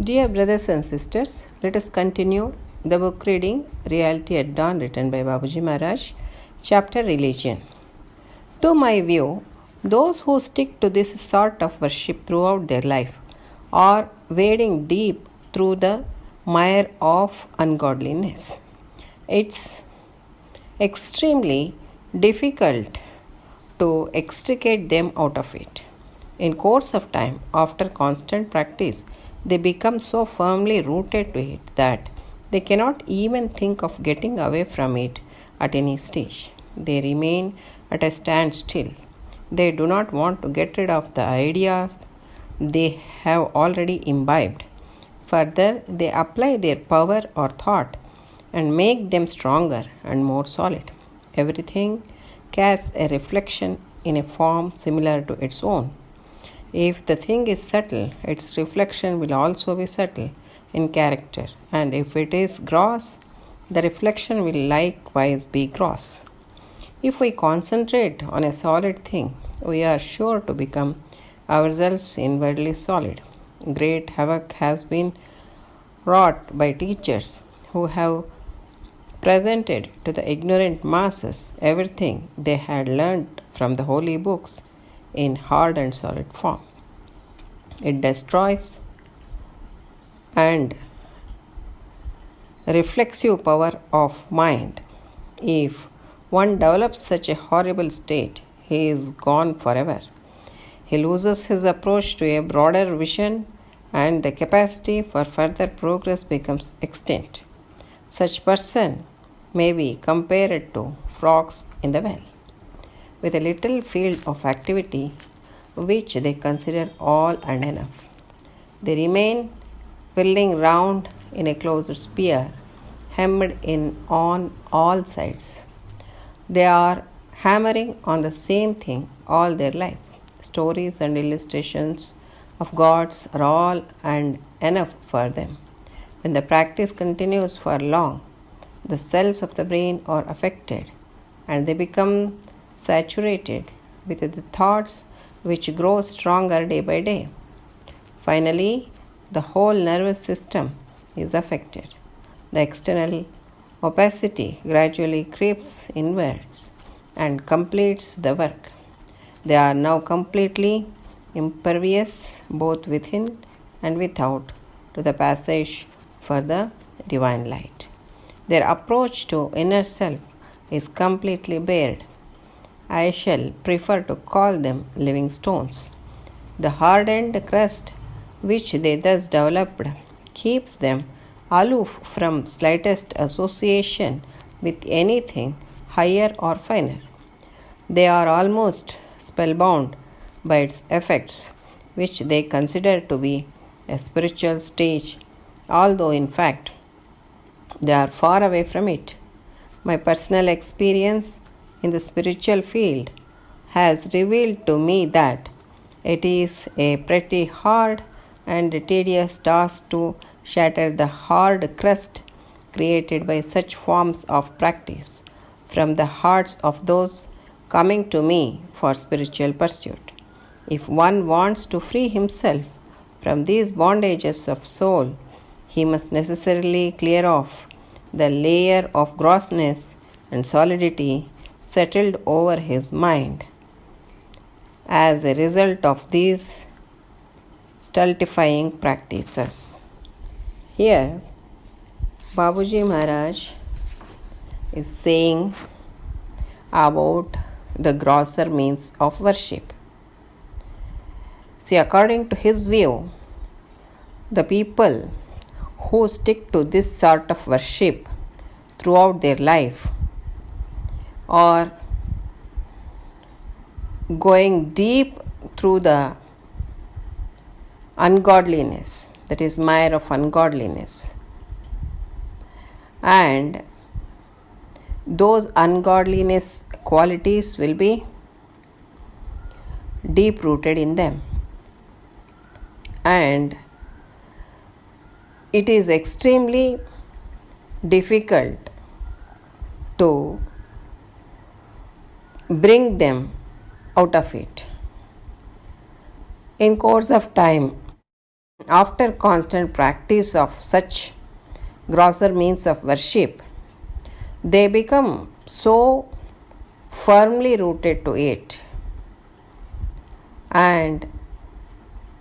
Dear brothers and sisters, let us continue the book reading Reality at Dawn, written by Babuji Maharaj, chapter Religion. To my view, those who stick to this sort of worship throughout their life are wading deep through the mire of ungodliness. It's extremely difficult to extricate them out of it. In course of time, after constant practice, they become so firmly rooted to it that they cannot even think of getting away from it at any stage. They remain at a standstill. They do not want to get rid of the ideas they have already imbibed. Further, they apply their power or thought and make them stronger and more solid. Everything casts a reflection in a form similar to its own. If the thing is subtle, its reflection will also be subtle in character, and if it is gross, the reflection will likewise be gross. If we concentrate on a solid thing, we are sure to become ourselves inwardly solid. Great havoc has been wrought by teachers who have presented to the ignorant masses everything they had learnt from the holy books in hard and solid form. It destroys and reflexive power of mind. If one develops such a horrible state, he is gone forever. He loses his approach to a broader vision, and the capacity for further progress becomes extinct. Such person may be compared to frogs in the well, with a little field of activity which they consider all and enough. They remain whirling round in a closed sphere, hemmed in on all sides. They are hammering on the same thing all their life. Stories and illustrations of gods are all and enough for them. When the practice continues for long, the cells of the brain are affected, and they become saturated with the thoughts which grow stronger day by day. Finally, the whole nervous system is affected. The external opacity gradually creeps inwards and completes the work. They are now completely impervious both within and without to the passage for the divine light. Their approach to inner self is completely barred. I shall prefer to call them living stones. The hardened crust which they thus developed keeps them aloof from slightest association with anything higher or finer. They are almost spellbound by its effects, which they consider to be a spiritual stage, although in fact they are far away from it. My personal experience in the spiritual field has revealed to me that it is a pretty hard and tedious task to shatter the hard crust created by such forms of practice from the hearts of those coming to me for spiritual pursuit. If one wants to free himself from these bondages of soul, he must necessarily clear off the layer of grossness and solidity settled over his mind. As a result of these stultifying practices. Here, Babuji Maharaj is saying about the grosser means of worship. See, according to his view, the people who stick to this sort of worship throughout their life are going deep through the ungodliness, that is, mire of ungodliness. And those ungodliness qualities will be deep rooted in them. And it is extremely difficult to bring them out of it. In course of time, after constant practice of such grosser means of worship, they become so firmly rooted to it, and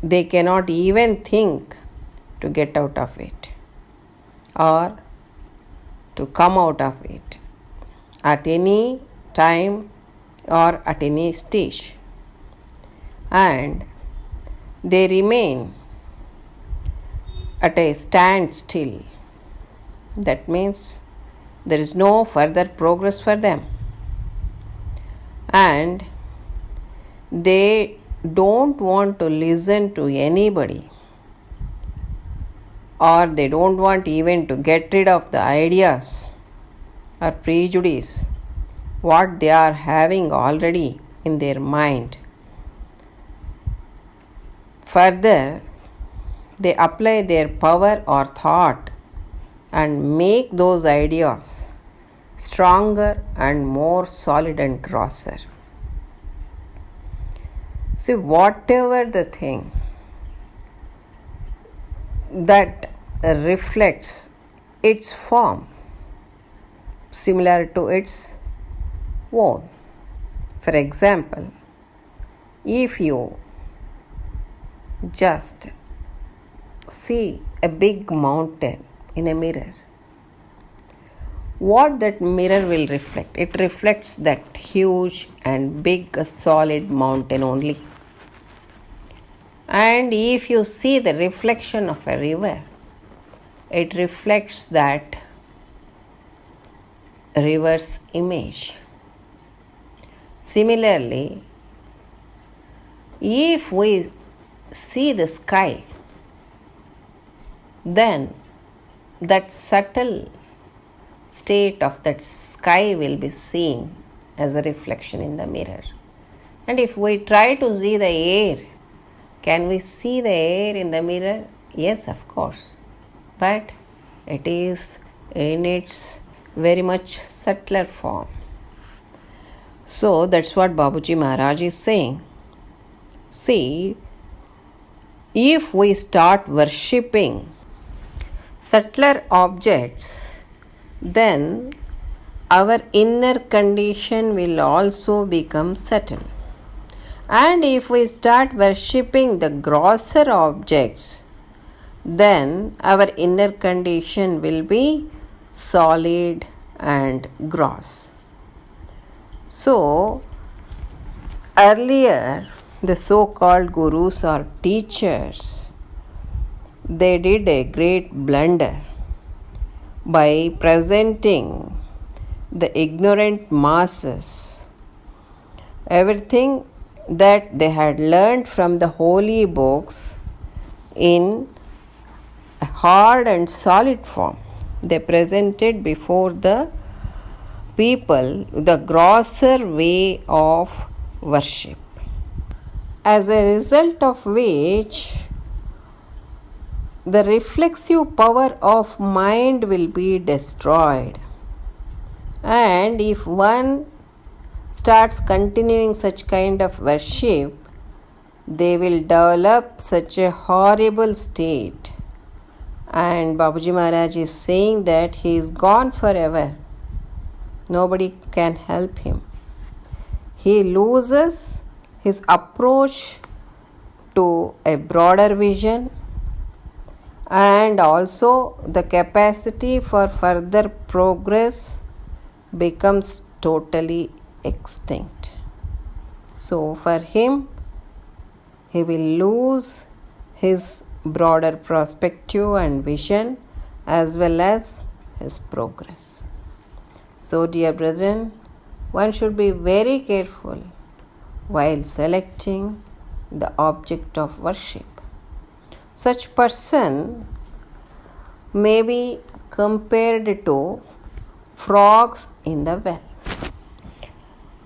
they cannot even think to get out of it or to come out of it at any time or at any stage, and they remain at a standstill. That means there is no further progress for them, and they don't want to listen to anybody, or they don't want even to get rid of the ideas or prejudice what they are having already in their mind. Further, they apply their power or thought and make those ideas stronger and more solid and grosser. See, whatever the thing that reflects its form similar to its own. For example, if you just see a big mountain in a mirror, what that mirror will reflect? It reflects that huge and big solid mountain only. And if you see the reflection of a river, it reflects that river's image. Similarly, if we see the sky, then that subtle state of that sky will be seen as a reflection in the mirror. And if we try to see the air, can we see the air in the mirror? Yes, of course. But it is in its very much subtler form. So that's what Babuji Maharaj is saying. See, if we start worshipping subtler objects, then our inner condition will also become subtle. And if we start worshipping the grosser objects, then our inner condition will be solid and gross. So, earlier, the so-called gurus or teachers, they did a great blunder by presenting the ignorant masses everything that they had learned from the holy books in a hard and solid form. They presented before the people the grosser way of worship, as a result of which the reflexive power of mind will be destroyed. And if one starts continuing such kind of worship, they will develop such a horrible state. And Babuji Maharaj is saying that he is gone forever. Nobody can help him. He loses his approach to a broader vision, and also the capacity for further progress becomes totally extinct. So for him, he will lose his broader perspective and vision as well as his progress. So dear brethren, one should be very careful while selecting the object of worship. Such person may be compared to frogs in the well.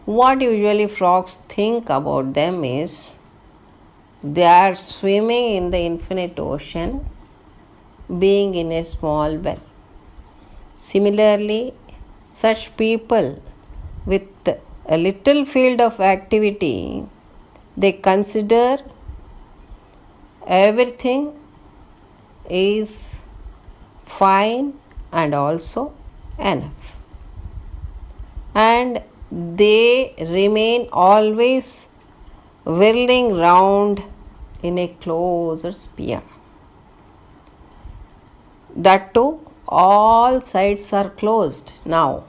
What usually frogs think about them is they are swimming in the infinite ocean, being in a small well. Similarly, such people with a little field of activity, they consider everything is fine and also enough. And they remain always whirling round in a closer sphere. That too, all sides are closed now.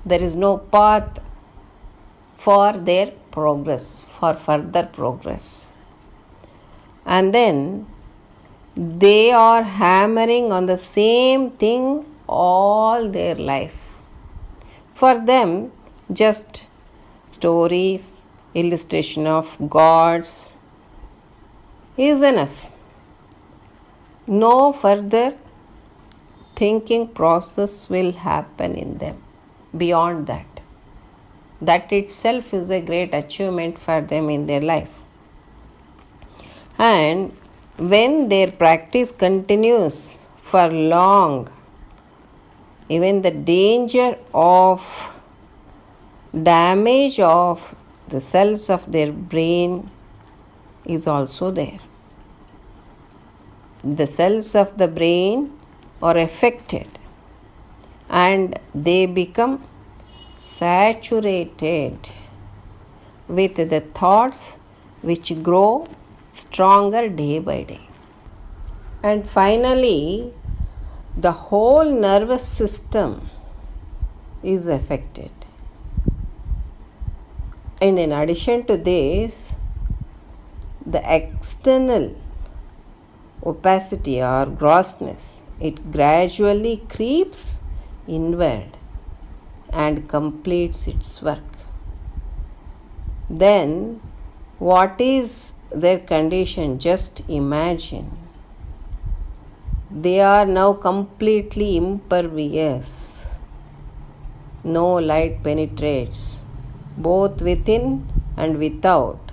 There is no path for their progress, for further progress. And then they are hammering on the same thing all their life. For them, just stories, illustration of gods is enough. No further thinking process will happen in them beyond that. That itself is a great achievement for them in their life. And when their practice continues for long, even the danger of damage of the cells of their brain is also there. The cells of the brain are affected and they become saturated with the thoughts which grow stronger day by day. And finally, the whole nervous system is affected. And in addition to this, the external opacity or grossness, it gradually creeps inward and completes its work. Then, what is their condition? Just imagine. They are now completely impervious. No light penetrates, both within and without,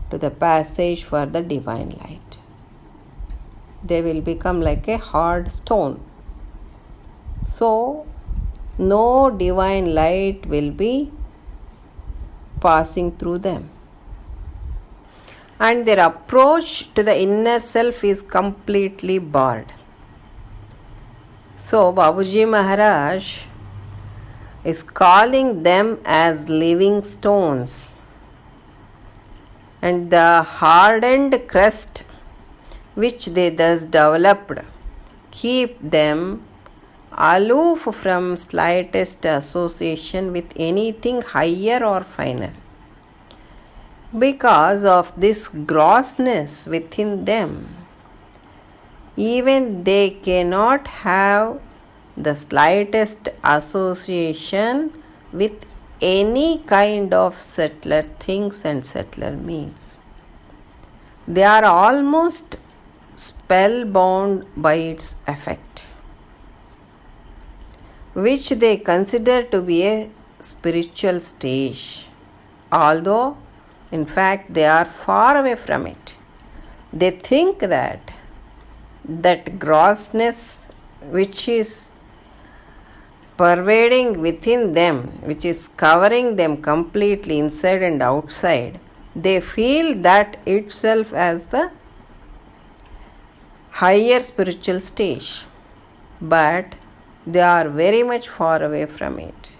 to the passage for the divine light. They will become like a hard stone. So, no divine light will be passing through them. And their approach to the inner self is completely barred. So, Babuji Maharaj is calling them as living stones. And the hardened crust which they thus developed keep them aloof from slightest association with anything higher or finer. Because of this grossness within them, even they cannot have the slightest association with any kind of subtler things and subtler means. They are almost spellbound by its effect, which they consider to be a spiritual stage, although in fact they are far away from it. They think that grossness which is pervading within them, which is covering them completely inside and outside, they feel that itself as the higher spiritual stage, but they are very much far away from it.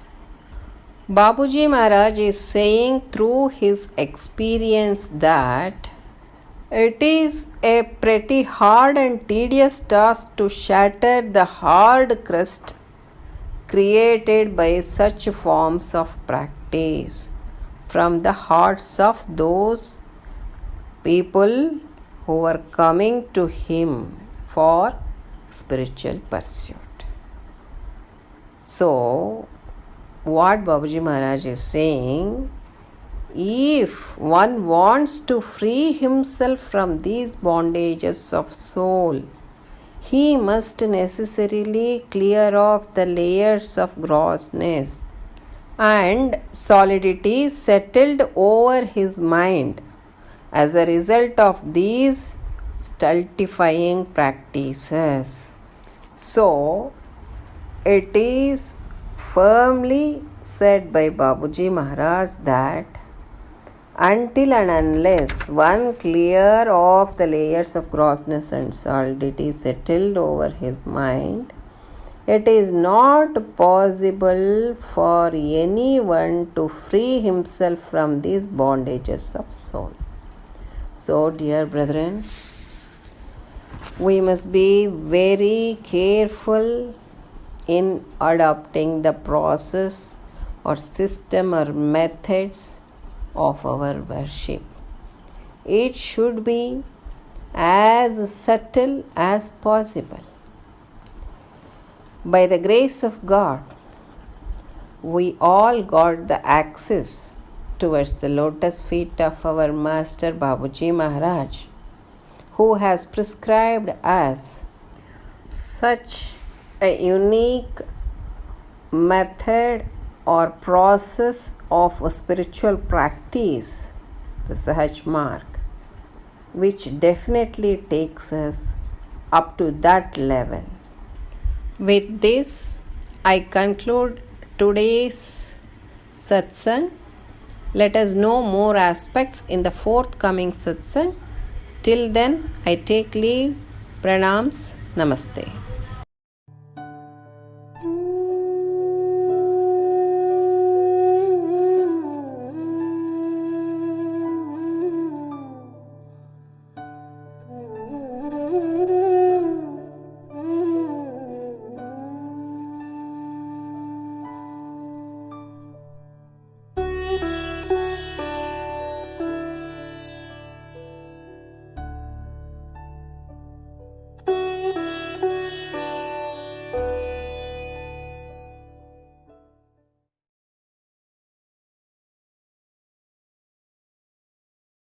Babuji Maharaj is saying through his experience that it is a pretty hard and tedious task to shatter the hard crust created by such forms of practice from the hearts of those people who are coming to him for spiritual pursuit. So, what Babuji Maharaj is saying, If one wants to free himself from these bondages of soul, he must necessarily clear off the layers of grossness and solidity settled over his mind as a result of these stultifying practices. So, it is firmly said by Babuji Maharaj that until and unless one clear off the layers of grossness and solidity settled over his mind, it is not possible for anyone to free himself from these bondages of soul. So, dear brethren, we must be very careful in adopting the process or system or methods of our worship. It should be as subtle as possible. By the grace of God, we all got the access towards the lotus feet of our Master Babuji Maharaj, who has prescribed us such a unique method or process of a spiritual practice, the Sahaj Marg, which definitely takes us up to that level. With this, I conclude today's satsang. Let us know more aspects in the forthcoming satsang. Till then, I take leave. Pranams. Namaste.